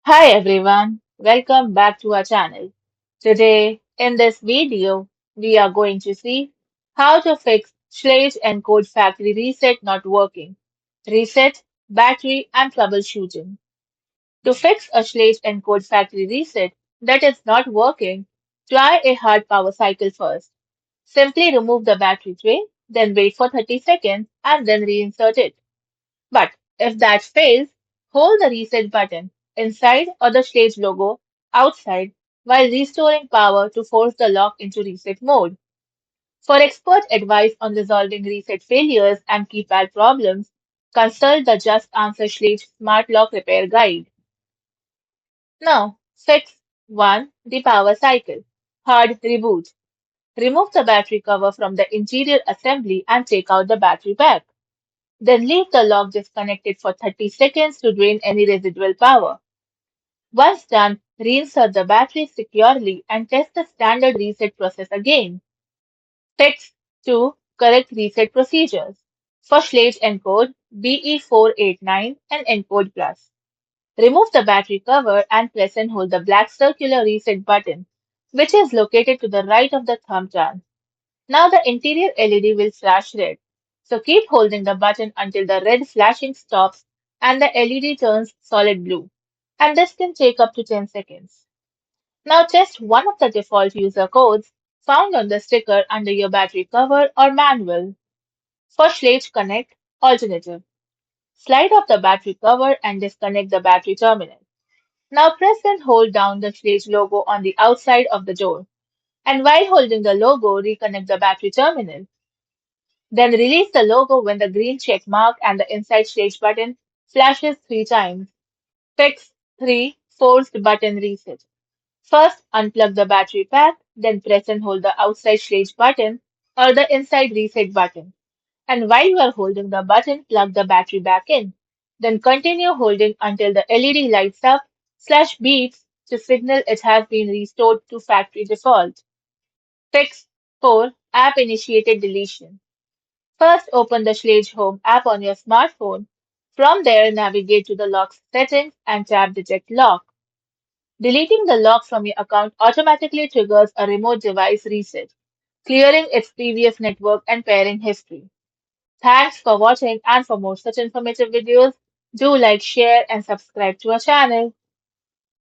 Hi everyone, welcome back to our channel. Today, in this video, we are going to see how to fix Schlage Encode factory reset not working, reset, battery, and troubleshooting. To fix a Schlage Encode factory reset that is not working, try a hard power cycle first. Simply remove the battery tray, then wait for 30 seconds and then reinsert it. But if that fails, hold the reset button inside or the stage logo outside while restoring power to force the lock into reset mode. For expert advice on resolving reset failures and keypad problems, consult the Just Answer Schlage Smart Lock Repair Guide. Now, fix 1. The power cycle. Hard reboot. Remove the battery cover from the interior assembly and take out the battery pack. Then leave the lock disconnected for 30 seconds to drain any residual power. Once done, reinsert the battery securely and test the standard reset process again. Fix 2. Correct reset procedures. For Schlage Encode BE489 and Encode Plus. Remove the battery cover and press and hold the black circular reset button, which is located to the right of the thumb trunk. Now the interior LED will flash red. So keep holding the button until the red flashing stops and the LED turns solid blue. And this can take up to 10 seconds. Now test one of the default user codes found on the sticker under your battery cover or manual. For Schlage Connect alternative, slide off the battery cover and disconnect the battery terminal. Now press and hold down the Schlage logo on the outside of the door. And while holding the logo, reconnect the battery terminal. Then release the logo when the green check mark and the inside stage button flashes 3 times. Fix 3. Forced button reset. First, unplug the battery pack, then press and hold the outside stage button or the inside reset button. And while you are holding the button, plug the battery back in. Then continue holding until the LED lights up slash beeps to signal it has been restored to factory default. Fix 4. App initiated deletion. First, open the Schlage Home app on your smartphone. From there, navigate to the lock settings and tap Detect Lock. Deleting the lock from your account automatically triggers a remote device reset, clearing its previous network and pairing history. Thanks for watching, and for more such informative videos, do like, share, and subscribe to our channel.